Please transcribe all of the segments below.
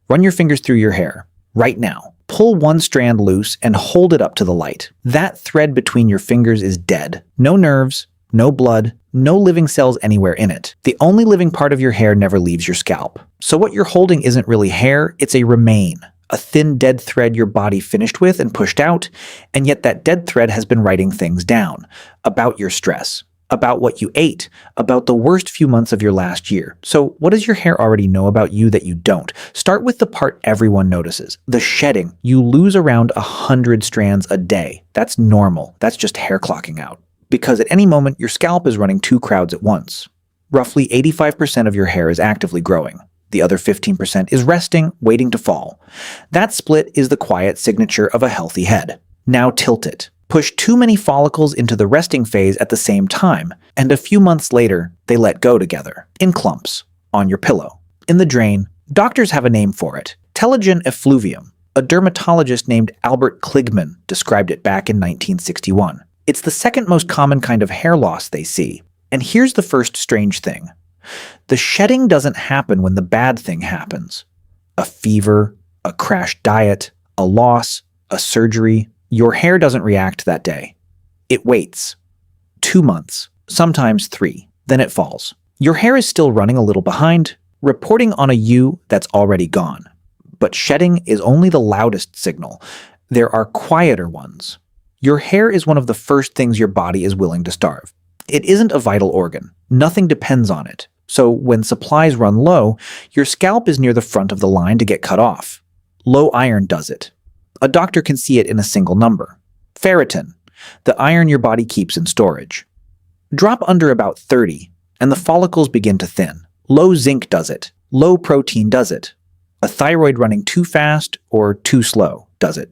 Run your fingers through your hair, right now. Pull one strand loose and hold it up to the light. That thread between your fingers is dead. No nerves, no blood, no living cells anywhere in it. The only living part of your hair never leaves your scalp. So what you're holding isn't really hair, it's a remain. A thin dead thread your body finished with and pushed out, and yet that dead thread has been writing things down. About your stress, about what you ate, about the worst few months of your last year. So what does your hair already know about you that you don't? Start with the part everyone notices, the shedding. You lose around 100 strands a day. That's normal. That's just hair clocking out. Because at any moment, your scalp is running two crowds at once. Roughly 85% of your hair is actively growing. The other 15% is resting, waiting to fall. That split is the quiet signature of a healthy head. Now tilt it. Push too many follicles into the resting phase at the same time, and a few months later, they let go together, in clumps, on your pillow. In the drain, doctors have a name for it, Telogen effluvium. A dermatologist named Albert Kligman described it back in 1961. It's the second most common kind of hair loss they see. And here's the first strange thing. The shedding doesn't happen when the bad thing happens. A fever, a crash diet, a loss, a surgery. Your hair doesn't react that day. It waits. 2 months, sometimes 3. Then it falls. Your hair is still running a little behind, reporting on a you that's already gone. But shedding is only the loudest signal. There are quieter ones. Your hair is one of the first things your body is willing to starve. It isn't a vital organ. Nothing depends on it. So when supplies run low, your scalp is near the front of the line to get cut off. Low iron does it. A doctor can see it in a single number. Ferritin, the iron your body keeps in storage. Drop under about 30, and the follicles begin to thin. Low zinc does it. Low protein does it. A thyroid running too fast or too slow does it.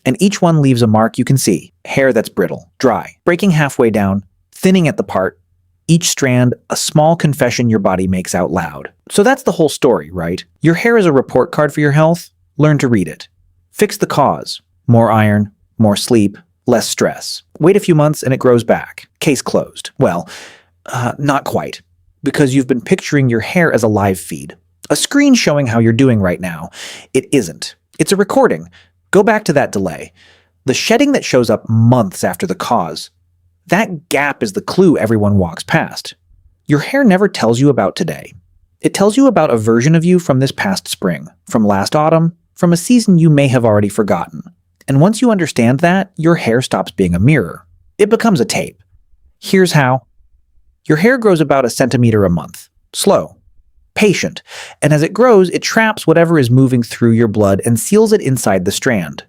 And each one leaves a mark you can see. Hair that's brittle, dry, breaking halfway down, thinning at the part. Each strand, a small confession your body makes out loud. So that's the whole story, right? Your hair is a report card for your health. Learn to read it. Fix the cause. More iron, more sleep, less stress. Wait a few months and it grows back. Case closed. Well, not quite. Because you've been picturing your hair as a live feed. A screen showing how you're doing right now. It isn't. It's a recording. Go back to that delay. The shedding that shows up months after the cause. That gap is the clue everyone walks past. Your hair never tells you about today. It tells you about a version of you from this past spring, from last autumn, from a season you may have already forgotten. And once you understand that, your hair stops being a mirror. It becomes a tape. Here's how. Your hair grows about 1 centimeter a month. Slow. Patient. And as it grows, it traps whatever is moving through your blood and seals it inside the strand.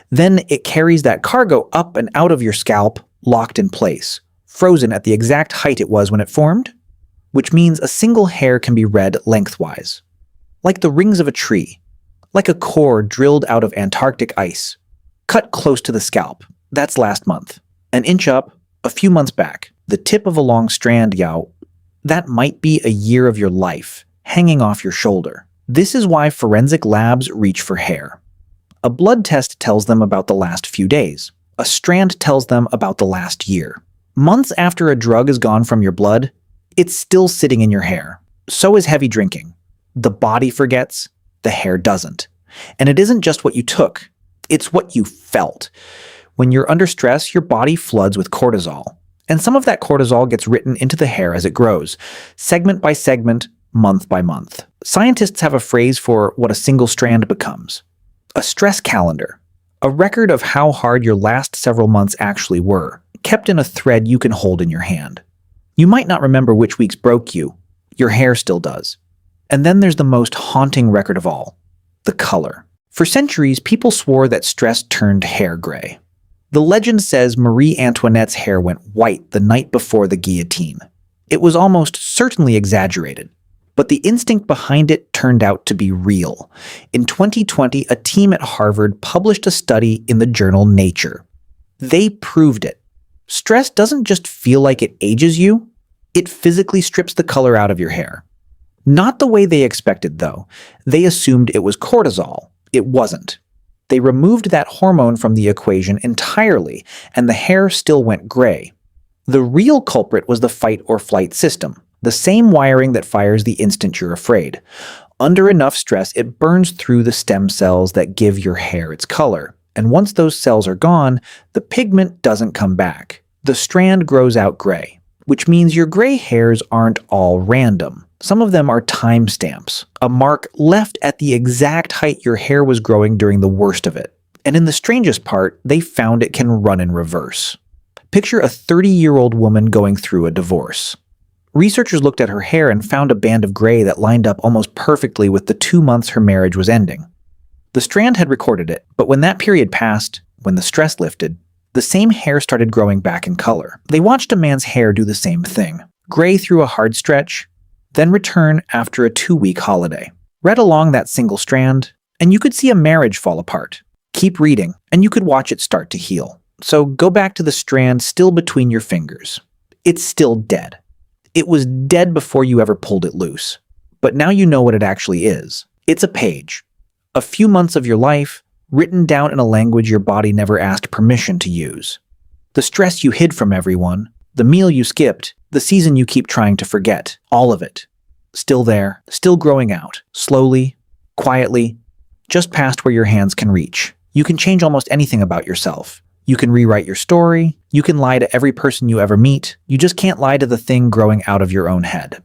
Then it carries that cargo up and out of your scalp, locked in place, frozen at the exact height it was when it formed, which means a single hair can be read lengthwise. Like the rings of a tree, like a core drilled out of Antarctic ice, cut close to the scalp. That's last month. An inch up, a few months back, the tip of a long strand, that might be a year of your life, hanging off your shoulder. This is why forensic labs reach for hair. A blood test tells them about the last few days. A strand tells them about the last year. Months after a drug is gone from your blood, it's still sitting in your hair. So is heavy drinking. The body forgets, the hair doesn't. And it isn't just what you took, it's what you felt. When you're under stress, your body floods with cortisol. And some of that cortisol gets written into the hair as it grows, segment by segment, month by month. Scientists have a phrase for what a single strand becomes. A stress calendar. A record of how hard your last several months actually were, kept in a thread you can hold in your hand. You might not remember which weeks broke you. Your hair still does. And then there's the most haunting record of all, the color. For centuries, people swore that stress turned hair gray. The legend says Marie Antoinette's hair went white the night before the guillotine. It was almost certainly exaggerated. But the instinct behind it turned out to be real. In 2020, a team at Harvard published a study in the journal Nature. They proved it. Stress doesn't just feel like it ages you, it physically strips the color out of your hair. Not the way they expected, though. They assumed it was cortisol. It wasn't. They removed that hormone from the equation entirely, and the hair still went gray. The real culprit was the fight or flight system. The same wiring that fires the instant you're afraid. Under enough stress, it burns through the stem cells that give your hair its color. And once those cells are gone, the pigment doesn't come back. The strand grows out gray, which means your gray hairs aren't all random. Some of them are timestamps, a mark left at the exact height your hair was growing during the worst of it. And in the strangest part, they found it can run in reverse. Picture a 30-year-old woman going through a divorce. Researchers looked at her hair and found a band of gray that lined up almost perfectly with the 2 months her marriage was ending. The strand had recorded it, but when that period passed, when the stress lifted, the same hair started growing back in color. They watched a man's hair do the same thing, gray through a hard stretch, then return after a 2-week holiday. Read along that single strand, and you could see a marriage fall apart. Keep reading, and you could watch it start to heal. So go back to the strand still between your fingers. It's still dead. It was dead before you ever pulled it loose. But now you know what it actually is. It's a page. A few months of your life, written down in a language your body never asked permission to use. The stress you hid from everyone, the meal you skipped, the season you keep trying to forget, all of it. Still there, still growing out, slowly, quietly, just past where your hands can reach. You can change almost anything about yourself. You can rewrite your story. You can lie to every person you ever meet. You just can't lie to the thing growing out of your own head.